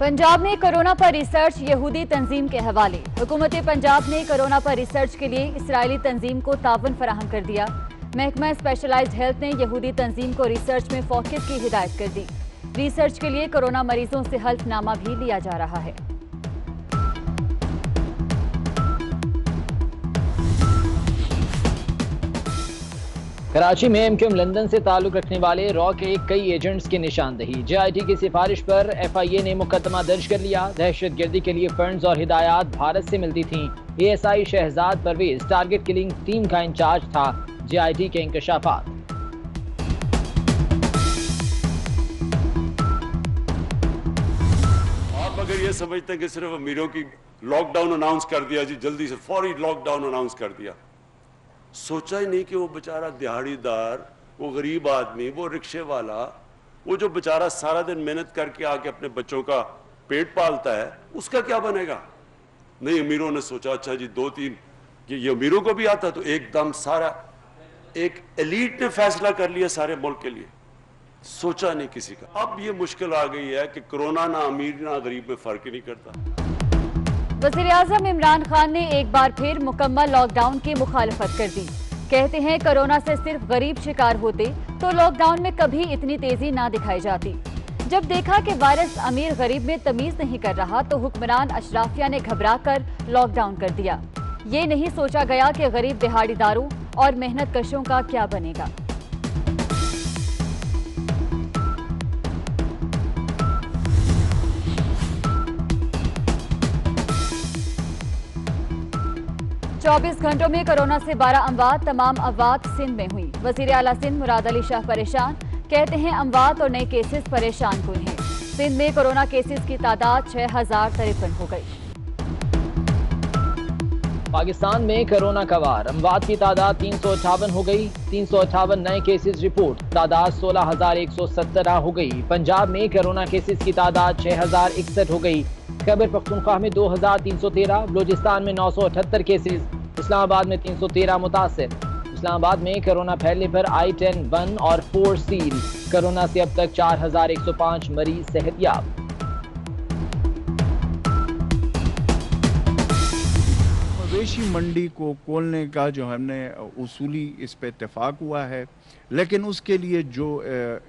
पंजाब में कोरोना पर रिसर्च यहूदी तंजीम के हवाले। हुकूमत पंजाब ने कोरोना पर रिसर्च के लिए इसराइली तंजीम को तावन फराहम कर दिया। महकमा स्पेशलाइज्ड हेल्थ ने यहूदी तंजीम को रिसर्च में फोकस की हिदायत कर दी। रिसर्च के लिए कोरोना मरीजों से हल्फनामा भी लिया जा रहा है। कराची में एमक्यूएम लंदन से ताल्लुक रखने वाले रॉ के कई एजेंट्स की निशानदही। जेआईटी की सिफारिश पर एफआईए ने मुकदमा दर्ज कर लिया। दहशतगर्दी के लिए फंड्स और हिदायत भारत से मिलती थीं। ASI Shahzad Parvez target killing team का इंचार्ज था। जेआईटी के इंकशाफात। आप अगर ये समझते हैं कि सिर्फ अमीरों की लॉकडाउन अनाउंस कर दिया जी, जल्दी से फौरी लॉकडाउन अनाउंस कर दिया, सोचा ही नहीं कि वो बेचारा दिहाड़ीदार, वो गरीब आदमी, वो रिक्शे वाला, वो जो बेचारा सारा दिन मेहनत करके आके अपने बच्चों का पेट पालता है, उसका क्या बनेगा। नहीं, अमीरों ने सोचा अच्छा जी 2-3 ये अमीरों को भी आता, तो एकदम सारा एक एलीट ने फैसला कर लिया सारे मुल्क के लिए, सोचा नहीं किसी का। अब ये मुश्किल आ गई है कि कोरोना ना अमीर ना गरीब में फर्क ही नहीं करता। वज़ीर-ए-आज़म इमरान खान ने एक बार फिर मुकम्मल लॉकडाउन की मुखालफत कर दी। कहते हैं कोरोना से सिर्फ गरीब शिकार होते तो लॉकडाउन में कभी इतनी तेजी ना दिखाई जाती। जब देखा कि वायरस अमीर गरीब में तमीज नहीं कर रहा तो हुक्मरान अशराफिया ने घबराकर लॉकडाउन कर दिया। ये नहीं सोचा गया कि गरीब दिहाड़ीदारों और मेहनत कशों का क्या बनेगा। चौबीस घंटों में कोरोना से 12 अमवात। तमाम अमवात सिंध में हुई। वजीर आला सिंध मुराद अली शाह परेशान। कहते हैं अमवात और नए केसेस परेशान कुन हैं। सिंध में कोरोना केसेस की तादाद 6053 हो गई। पाकिस्तान में कोरोना का वार। अमवात की तादाद 358 हो गई। 358 नए केसेस रिपोर्ट। तादाद 16,117 हो गई। पंजाब में कोरोना केसेस की तादाद 6061 हो गई। खैबर पख्तूनख्वा में 2313, बलूचिस्तान में 978 केसेस, इस्लामाबाद में 313 मुतासिर। इस्लामाबाद में कोरोना फैलने पर I-10, 1 और 4 सील। कोरोना से अब तक 4105 मरीज सेहतयाब। मवेशी मंडी को खोलने का जो हमने उसूली इस पे इत्तेफाक हुआ है, लेकिन उसके लिए जो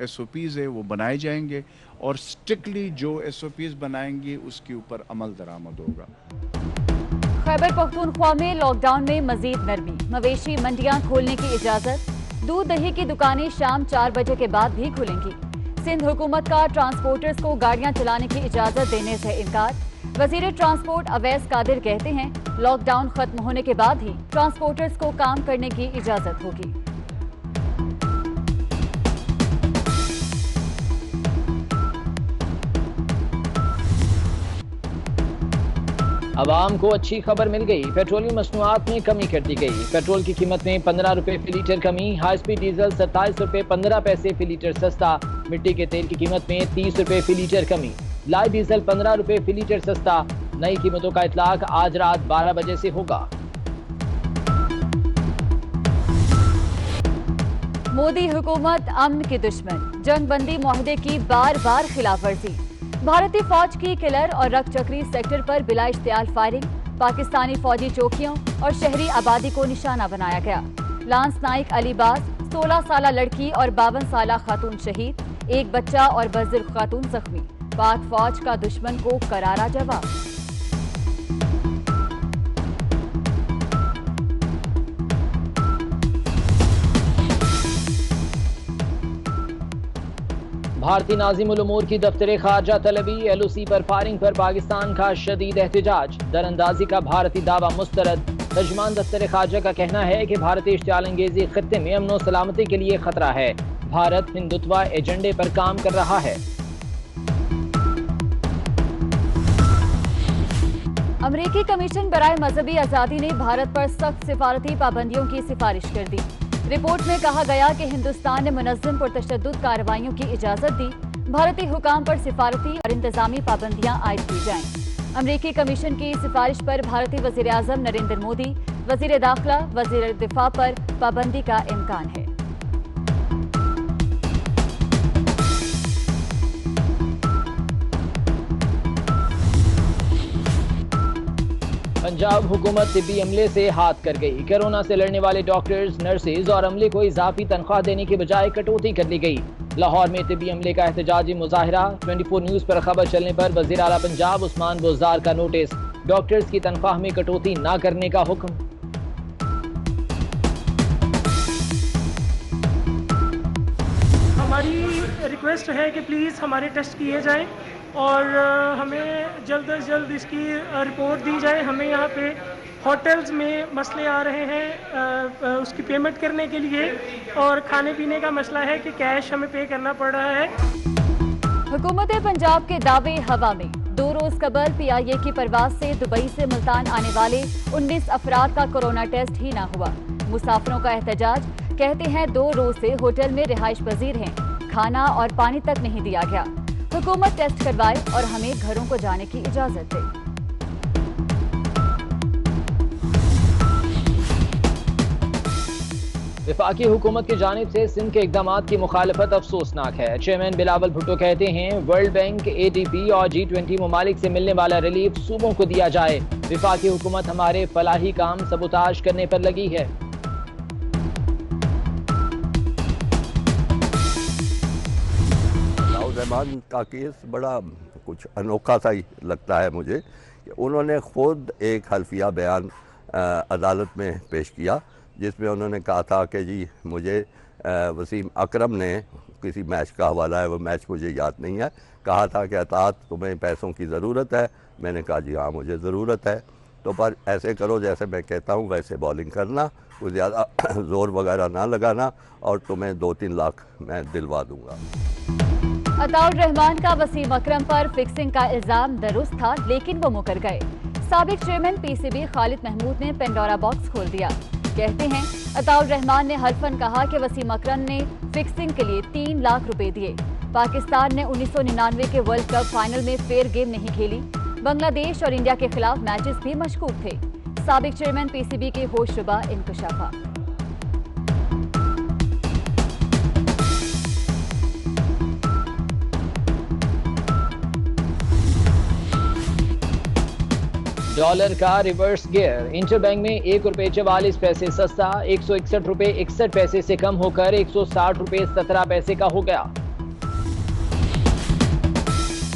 SOPs है वो बनाए जाएंगे और स्ट्रिक्टली जो SOPs बनाएंगे उसके ऊपर अमल दरामद होगा। खैबर पख्तूनख्वा में लॉकडाउन में मजीद नरमी। मवेशी मंडियां खोलने की इजाजत। दूध दही की दुकानें शाम 4 बजे के बाद भी खुलेंगी। सिंध हुकूमत का ट्रांसपोर्टर्स को गाड़ियां चलाने की इजाजत देने से इनकार। वजीर ट्रांसपोर्ट अवैस कादिर कहते हैं लॉकडाउन खत्म होने के बाद ही ट्रांसपोर्टर्स को काम करने की इजाजत होगी। अवाम को अच्छी खबर मिल गई। पेट्रोलियम मसनूआत में कमी कर दी गई। पेट्रोल की कीमत में 15 रुपए फी लीटर कमी। हाई स्पीड डीजल 27 रुपए 15 पैसे फी लीटर सस्ता। मिट्टी के तेल की कीमत में 30 रुपए फी लीटर कमी। लाइट डीजल 15 रुपए फी लीटर सस्ता। नई कीमतों का इतलाक आज रात 12 बजे से होगा। मोदी हुकूमत अमन की दुश्मन। जंगबंदी मुआहदे की बार बार खिलाफ वर्जी। भारतीय फौज की किलर और रकचक्री सेक्टर पर बिला इश्तियाल फायरिंग। पाकिस्तानी फौजी चौकियों और शहरी आबादी को निशाना बनाया गया। लांस नाइक अलीबाज 16 साला लड़की और 52 साला खातून शहीद। एक बच्चा और बुजुर्ग खातून जख्मी। पाक फौज का दुश्मन को करारा जवाब। भारतीय नाज़िमुल उमूर की दफ्तर खारजा तलबी। LOC पर फायरिंग पर पाकिस्तान का शदीद एहतजाज। दरअंदाजी का भारतीय दावा मुस्तरद। तर्जुमान दफ्तर खारजा का कहना है कि भारतीय इश्तियाल अंगेजी खित्ते में अमन और सलामती के लिए खतरा है। भारत हिंदुत्व एजेंडे पर काम कर रहा है। अमरीकी कमीशन बराए मजहबी आज़ादी ने भारत पर सख्त सिफारती पाबंदियों की सिफारिश कर दी। रिपोर्ट में कहा गया कि हिंदुस्तान ने मुनज़्ज़म पुरतशद्दुद कार्रवाइयों की इजाजत दी। भारतीय हुकाम पर सिफारती और इंतजामी पाबंदियां आयद की जाएं। अमरीकी कमीशन की सिफारिश पर भारतीय वज़ीर आज़म नरेंद्र मोदी, वज़ीर दाखिला, वज़ीर दिफा पर पाबंदी का इम्कान है। पंजाब हुकूमत तिब्बी अमले से हाथ कर गई। कोरोना से लड़ने वाले डॉक्टर्स, नर्सेज और अमले को इजाफी तनख्वाह देने के बजाय कटौती कर ली गई। लाहौर में तिब्बी अमले का एहतजाजी मुजाहिरा। 24 न्यूज पर खबर चलने पर वजीर आला पंजाब उस्मान बुज़दार का नोटिस। डॉक्टर्स की तनख्वाह में कटौती न करने का हुक्म। हमारी रिक्वेस्ट है कि प्लीज़ हमारे टेस्ट किए जाएं और हमें जल्द अज जल्द इसकी रिपोर्ट दी जाए। हमें यहाँ पे होटल्स में मसले आ रहे हैं उसकी पेमेंट करने के लिए, और खाने पीने का मसला है कि कैश हमें पे करना पड़ रहा है। हुकूमत पंजाब के दावे हवा में। 2 रोज कबल PIA की परवाज से दुबई से मुल्तान आने वाले 19 अफराद का कोरोना टेस्ट ही ना हुआ। मुसाफिरों का एहतजाज, कहते हैं 2 रोज से होटल में रिहाइश पजीर हैं, खाना और पानी तक नहीं दिया गया। हुकूमत टेस्ट करवाए और हमें घरों को जाने की इजाजत दे। वफाकी हुकूमत की जानिब से सिंध के इकदाम की मुखालफत अफसोसनाक है। चेयरमैन बिलावल भुट्टो कहते हैं वर्ल्ड बैंक, ADB और G20 ममालिक से मिलने वाला रिलीफ सूबों को दिया जाए। वफाकी हुकूमत हमारे फलाही काम सबूताज करने पर लगी है। रहमान का केस बड़ा कुछ अनोखा सा ही लगता है मुझे कि उन्होंने खुद एक हल्फिया बयान अदालत में पेश किया, जिसमें उन्होंने कहा था कि जी मुझे वसीम अकरम ने किसी मैच का हवाला है, वो मैच मुझे याद नहीं है, कहा था कि अतात तुम्हें पैसों की ज़रूरत है। मैंने कहा जी हाँ मुझे ज़रूरत है, तो पर ऐसे करो जैसे मैं कहता हूँ वैसे बॉलिंग करना, कुछ ज़्यादा ज़ोर वगैरह ना लगाना, और तुम्हें 2-3 लाख मैं दिलवा दूँगा। अताउर रहमान का वसीम अकरम पर फिक्सिंग का इल्जाम दुरुस्त था, लेकिन वो मुकर गए। साबिक चेयरमैन PCB खालिद महमूद ने पेंडोरा बॉक्स खोल दिया। कहते हैं अताउर रहमान ने हल्फन कहा कि वसीम अकरम ने फिक्सिंग के लिए 3 लाख रुपए दिए। पाकिस्तान ने 1999 के वर्ल्ड कप फाइनल में फेयर गेम नहीं खेली। बांग्लादेश और इंडिया के खिलाफ मैचेस भी मशकूक थे। साबिक चेयरमैन PCB के होशरुबा इंकशाफा। डॉलर का रिवर्स गियर। इंटरबैंक में 1 रुपये 44 पैसे सस्ता 161 रुपये 61 पैसे से कम होकर 160 रुपये 17 पैसे का हो गया।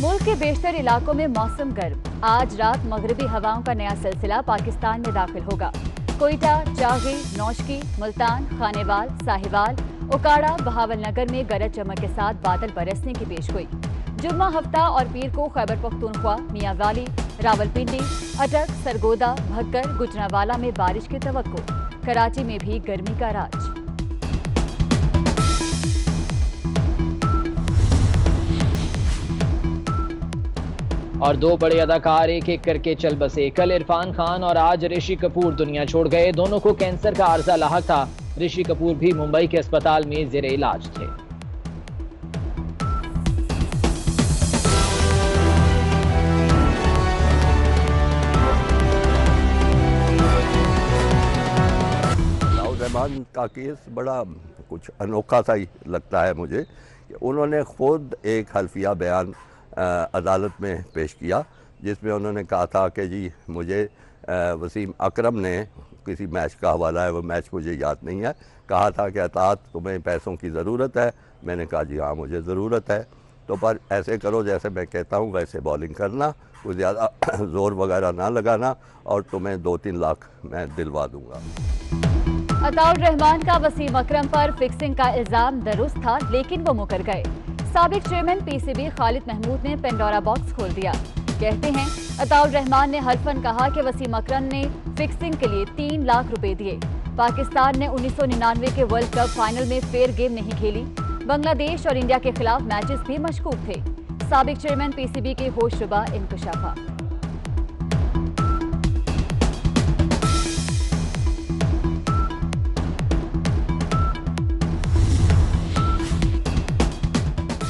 मुल्क के बेशतर इलाकों में मौसम गर्म। आज रात मगरबी हवाओं का नया सिलसिला पाकिस्तान में दाखिल होगा। कोयटा, चागी, नौशकी, मुल्तान, खानेवाल, साहिवाल, उकाड़ा, बहावलनगर में गरज चमक के साथ बादल बरसने की पेशगोई। जुम्मा, हफ्ता और पीर को खैबर पख्तूनख्वा, मियांवाली, रावलपिंडी, अटक, सरगोदा, भक्कर, गुजरांवाला में बारिश की तवक्को। कराची में भी गर्मी का राज। और 2 बड़े अदाकार एक एक करके चल बसे। कल इरफान खान और आज ऋषि कपूर दुनिया छोड़ गए। दोनों को कैंसर का आर्जा लाहक था। ऋषि कपूर भी मुंबई के अस्पताल में जेर इलाज थे। रहमान का केस बड़ा कुछ अनोखा सा ही लगता है मुझे कि उन्होंने खुद एक हल्फिया बयान अदालत में पेश किया, जिसमें उन्होंने कहा था कि जी मुझे वसीम अकरम ने किसी मैच का हवाला है, वो मैच मुझे याद नहीं है, कहा था कि अतात तुम्हें पैसों की ज़रूरत है। मैंने कहा जी हाँ मुझे ज़रूरत है, तो पर ऐसे करो जैसे मैं कहता हूँ वैसे बॉलिंग करना, कुछ ज़्यादा ज़ोर वगैरह ना लगाना, और तुम्हें 2-3 लाख मैं दिलवा दूँगा। अताउर रहमान का वसीम अकरम पर फिक्सिंग का इल्जाम दुरुस्त था, लेकिन वो मुकर गए। साबिक चेयरमैन PCB खालिद महमूद ने पेंडोरा बॉक्स खोल दिया। कहते हैं अताउर रहमान ने हल्फन कहा कि वसीम अकरम ने फिक्सिंग के लिए 3 लाख रुपए दिए। पाकिस्तान ने 1999 के वर्ल्ड कप फाइनल में फेयर गेम नहीं खेली। बांग्लादेश और इंडिया के खिलाफ मैचेस भी मशकूक थे। साबिक चेयरमैन PCB के होशरुबा इंकशाफा।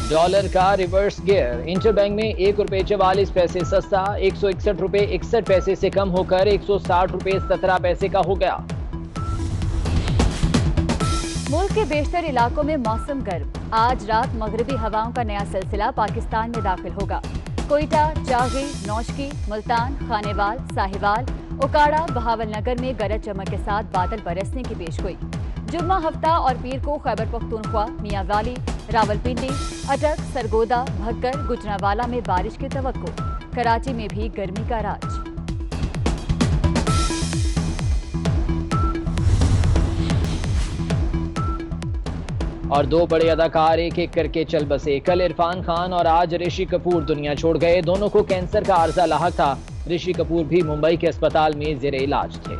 डॉलर का रिवर्स गियर। इंटरबैंक में 1 रुपये 44 पैसे सस्ता 161 रुपये 61 पैसे से कम होकर 160 रुपये 17 पैसे का हो गया। मुल्क के बेशतर इलाकों में मौसम गर्म। आज रात मगरबी हवाओं का नया सिलसिला पाकिस्तान में दाखिल होगा। कोयटा, चागी, नौशकी, मुल्तान, खानेवाल, साहिवाल, उकाड़ा, बहावलनगर में गरज चमक के साथ बादल बरसने की पेशगोई। जुम्मा, हफ्ता और पीर को खैबर पख्तूनख्वा, मियांवाली, रावलपिंडी, अटक, सरगोदा, भक्कर, गुजरांवाला में बारिश की तवक्को। कराची में भी गर्मी का राज। और दो बड़े अदाकार एक एक करके चल बसे। कल इरफान खान और आज ऋषि कपूर दुनिया छोड़ गए। दोनों को कैंसर का आर्जा लाहक था। ऋषि कपूर भी मुंबई के अस्पताल में जेर इलाज थे।